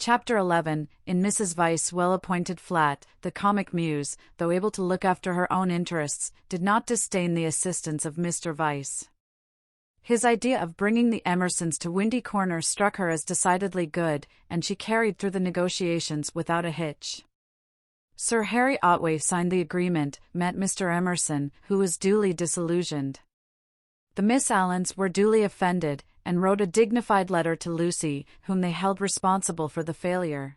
Chapter 11. In Mrs. Vyse's well-appointed flat, the comic muse, though able to look after her own interests, did not disdain the assistance of Mr. Vyse. His idea of bringing the Emersons to Windy Corner struck her as decidedly good, and she carried through the negotiations without a hitch. Sir Harry Otway signed the agreement, met Mr. Emerson, who was duly disillusioned. The Miss Allens were duly offended, and wrote a dignified letter to Lucy, whom they held responsible for the failure.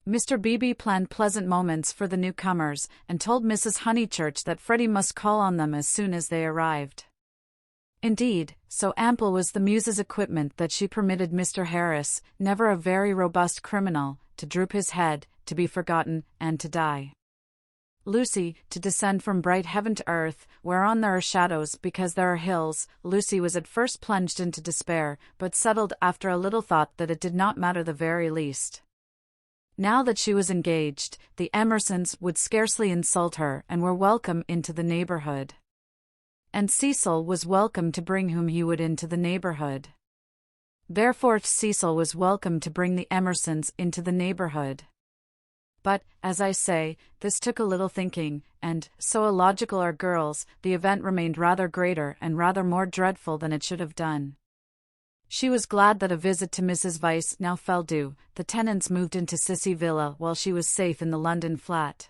Mr. Beebe planned pleasant moments for the newcomers, and told Mrs. Honeychurch that Freddie must call on them as soon as they arrived. Indeed, so ample was the muse's equipment that she permitted Mr. Harris, never a very robust criminal, to droop his head, to be forgotten, and to die. Lucy, to descend from bright heaven to earth, whereon there are shadows because there are hills. Lucy was at first plunged into despair, but settled after a little thought that it did not matter the very least. Now that she was engaged, the Emersons would scarcely insult her and were welcome into the neighborhood. And Cecil was welcome to bring whom he would into the neighborhood. Therefore Cecil was welcome to bring the Emersons into the neighborhood. But, as I say, this took a little thinking, and, so illogical are girls, the event remained rather greater and rather more dreadful than it should have done. She was glad that a visit to Mrs. Vyse now fell due. The tenants moved into Sissy Villa while she was safe in the London flat.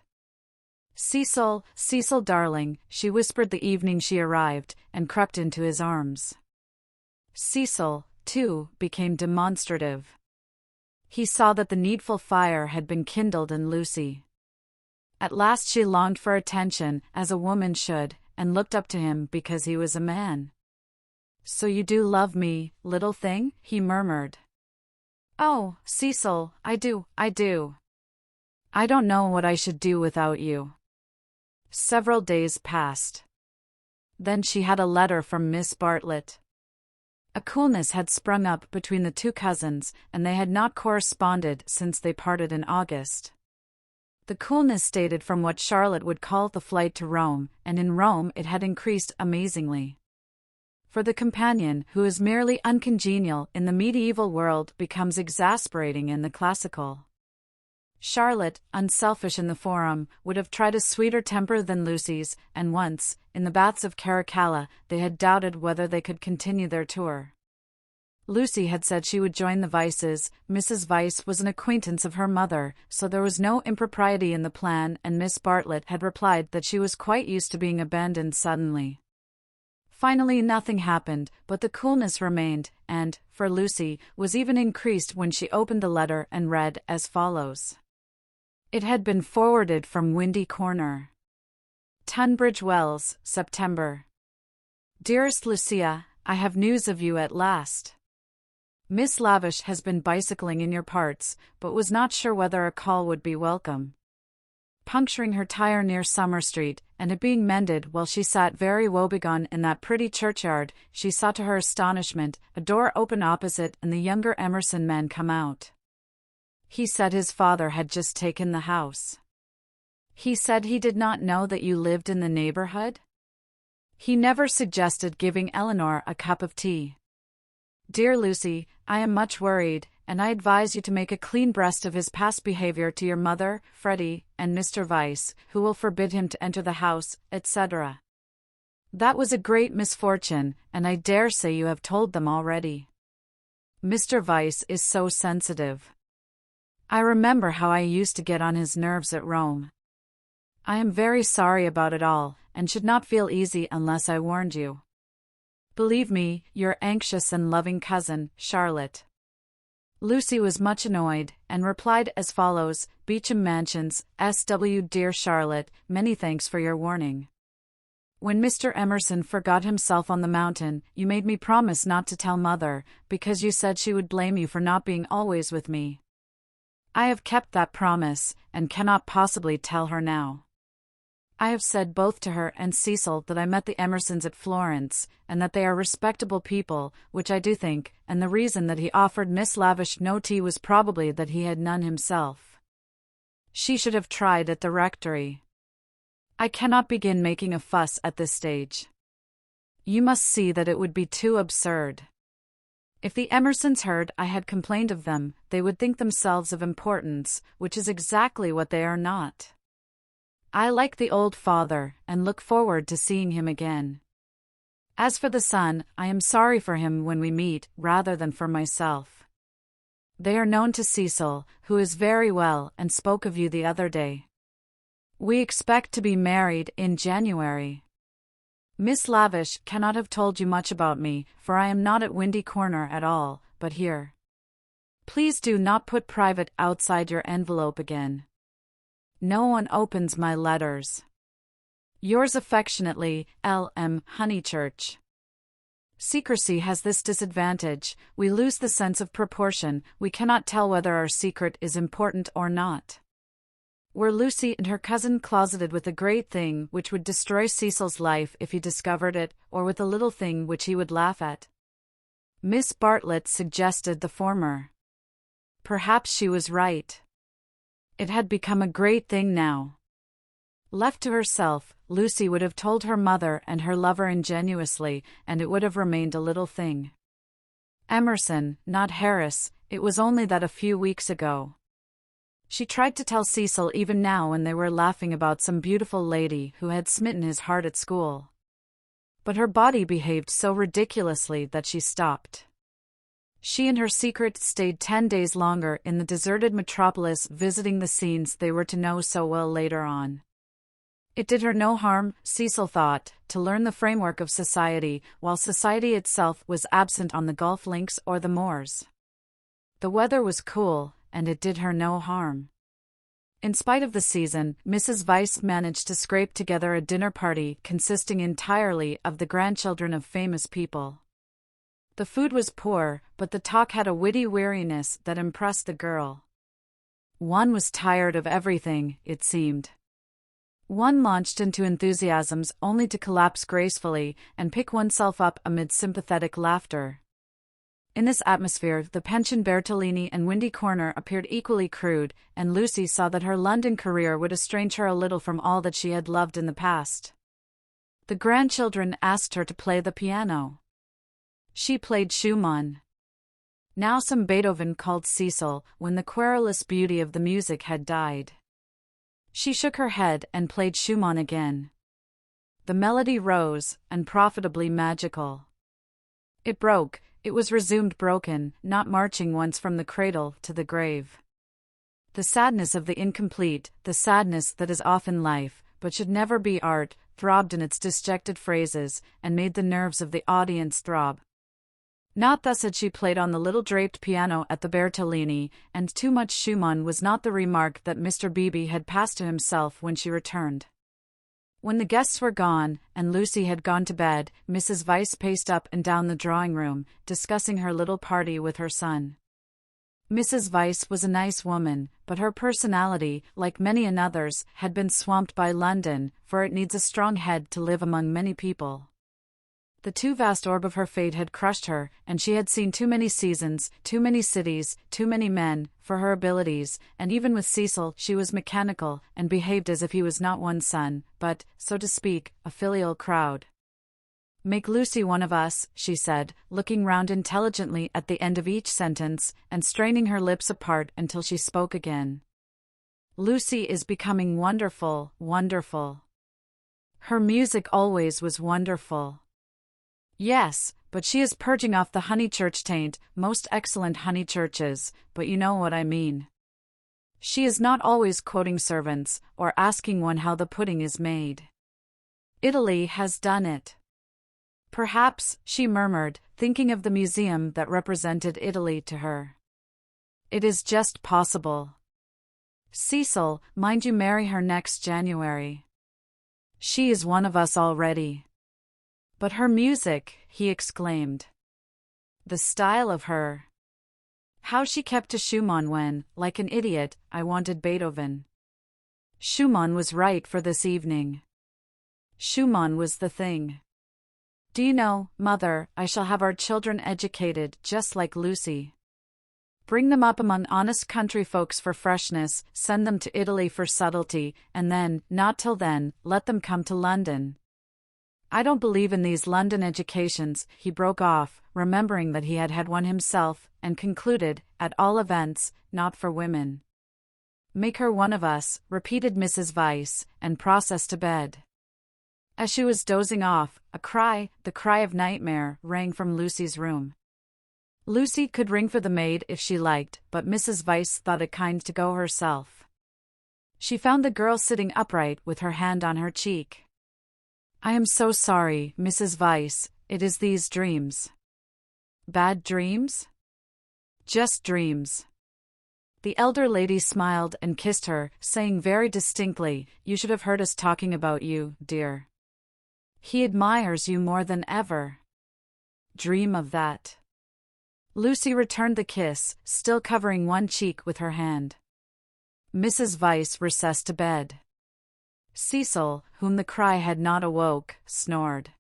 "Cecil, Cecil darling," she whispered the evening she arrived, and crept into his arms. Cecil, too, became demonstrative. He saw that the needful fire had been kindled in Lucy. At last she longed for attention, as a woman should, and looked up to him because he was a man. "So you do love me, little thing?" he murmured. "Oh, Cecil, I do. I don't know what I should do without you." Several days passed. Then she had a letter from Miss Bartlett. A coolness had sprung up between the two cousins, and they had not corresponded since they parted in August. The coolness dated from what Charlotte would call the flight to Rome, and in Rome it had increased amazingly. For the companion who is merely uncongenial in the medieval world becomes exasperating in the classical. Charlotte, unselfish in the forum, would have tried a sweeter temper than Lucy's, and once, in the baths of Caracalla, they had doubted whether they could continue their tour. Lucy had said she would join the Vyses. Mrs. Vyse was an acquaintance of her mother, so there was no impropriety in the plan, and Miss Bartlett had replied that she was quite used to being abandoned suddenly. Finally nothing happened, but the coolness remained, and, for Lucy, was even increased when she opened the letter and read as follows. It had been forwarded from Windy Corner. Tunbridge Wells, September. Dearest Lucia, I have news of you at last. Miss Lavish has been bicycling in your parts, but was not sure whether a call would be welcome. Puncturing her tire near Summer Street, and it being mended while she sat very woebegone in that pretty churchyard, she saw to her astonishment a door open opposite and the younger Emerson man come out. He said his father had just taken the house. He said he did not know that you lived in the neighborhood. He never suggested giving Eleanor a cup of tea. Dear Lucy, I am much worried, and I advise you to make a clean breast of his past behavior to your mother, Freddie, and Mr. Vyse, who will forbid him to enter the house, etc. That was a great misfortune, and I dare say you have told them already. Mr. Vyse is so sensitive. I remember how I used to get on his nerves at Rome. I am very sorry about it all, and should not feel easy unless I warned you. Believe me, your anxious and loving cousin, Charlotte. Lucy was much annoyed, and replied as follows: Beecham Mansions, S.W. Dear Charlotte, many thanks for your warning. When Mr. Emerson forgot himself on the mountain, you made me promise not to tell Mother, because you said she would blame you for not being always with me. I have kept that promise, and cannot possibly tell her now. I have said both to her and Cecil that I met the Emersons at Florence, and that they are respectable people, which I do think, and the reason that he offered Miss Lavish no tea was probably that he had none himself. She should have tried at the rectory. I cannot begin making a fuss at this stage. You must see that it would be too absurd. If the Emersons heard I had complained of them, they would think themselves of importance, which is exactly what they are not. I like the old father, and look forward to seeing him again. As for the son, I am sorry for him when we meet, rather than for myself. They are known to Cecil, who is very well and spoke of you the other day. We expect to be married in January. Miss Lavish cannot have told you much about me, for I am not at Windy Corner at all, but here. Please do not put private outside your envelope again. No one opens my letters. Yours affectionately, L. M. Honeychurch. Secrecy has this disadvantage: we lose the sense of proportion, we cannot tell whether our secret is important or not. Were Lucy and her cousin closeted with a great thing which would destroy Cecil's life if he discovered it, or with a little thing which he would laugh at? Miss Bartlett suggested the former. Perhaps she was right. It had become a great thing now. Left to herself, Lucy would have told her mother and her lover ingenuously, and it would have remained a little thing. Emerson, not Harris, it was only that a few weeks ago. She tried to tell Cecil even now when they were laughing about some beautiful lady who had smitten his heart at school. But her body behaved so ridiculously that she stopped. She and her secret stayed 10 days longer in the deserted metropolis, visiting the scenes they were to know so well later on. It did her no harm, Cecil thought, to learn the framework of society, while society itself was absent on the golf links or the moors. The weather was cool, and it did her no harm. In spite of the season, Mrs. Vyse managed to scrape together a dinner party consisting entirely of the grandchildren of famous people. The food was poor, but the talk had a witty weariness that impressed the girl. One was tired of everything, it seemed. One launched into enthusiasms only to collapse gracefully and pick oneself up amid sympathetic laughter. In this atmosphere, the pension Bertolini and Windy Corner appeared equally crude, and Lucy saw that her London career would estrange her a little from all that she had loved in the past. The grandchildren asked her to play the piano. She played Schumann. Now some Beethoven, called Cecil, when the querulous beauty of the music had died. She shook her head and played Schumann again. The melody rose, unprofitably magical. It broke, it was resumed broken, not marching once from the cradle to the grave. The sadness of the incomplete, the sadness that is often life, but should never be art, throbbed in its disjected phrases, and made the nerves of the audience throb. Not thus had she played on the little draped piano at the Bertolini, and too much Schumann was not the remark that Mr. Beebe had passed to himself when she returned. When the guests were gone, and Lucy had gone to bed, Mrs. Vyse paced up and down the drawing-room, discussing her little party with her son. Mrs. Vyse was a nice woman, but her personality, like many another's, had been swamped by London, for it needs a strong head to live among many people. The too vast orb of her fate had crushed her, and she had seen too many seasons, too many cities, too many men, for her abilities, and even with Cecil she was mechanical, and behaved as if he was not one's son, but, so to speak, a filial crowd. "Make Lucy one of us," she said, looking round intelligently at the end of each sentence, and straining her lips apart until she spoke again. "Lucy is becoming wonderful, wonderful. Her music always was wonderful." "Yes, but she is purging off the Honeychurch taint, most excellent Honeychurches, but you know what I mean. She is not always quoting servants, or asking one how the pudding is made. Italy has done it." "Perhaps," she murmured, thinking of the museum that represented Italy to her. "It is just possible. Cecil, mind you marry her next January. She is one of us already." "But her music," he exclaimed. "The style of her. How she kept to Schumann when, like an idiot, I wanted Beethoven. Schumann was right for this evening. Schumann was the thing. Do you know, Mother, I shall have our children educated just like Lucy. Bring them up among honest country folks for freshness, send them to Italy for subtlety, and then, not till then, let them come to London. I don't believe in these London educations, he broke off, remembering that he had had one himself, and concluded, at all events, not for women. Make her one of us, repeated Mrs. Vyse, and process to bed. As she was dozing off, a cry, the cry of nightmare, rang from Lucy's room. Lucy could ring for the maid if she liked, but Mrs. Vyse thought it kind to go herself. She found the girl sitting upright with her hand on her cheek. I am so sorry, Mrs. Vyse, it is these dreams. Bad dreams? Just dreams. The elder lady smiled and kissed her, saying very distinctly, You should have heard us talking about you, dear. He admires you more than ever. Dream of that. Lucy returned the kiss, still covering one cheek with her hand. Mrs. Vyse recessed to bed. Cecil, whom the cry had not awoke, snored.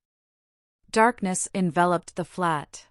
Darkness enveloped the flat.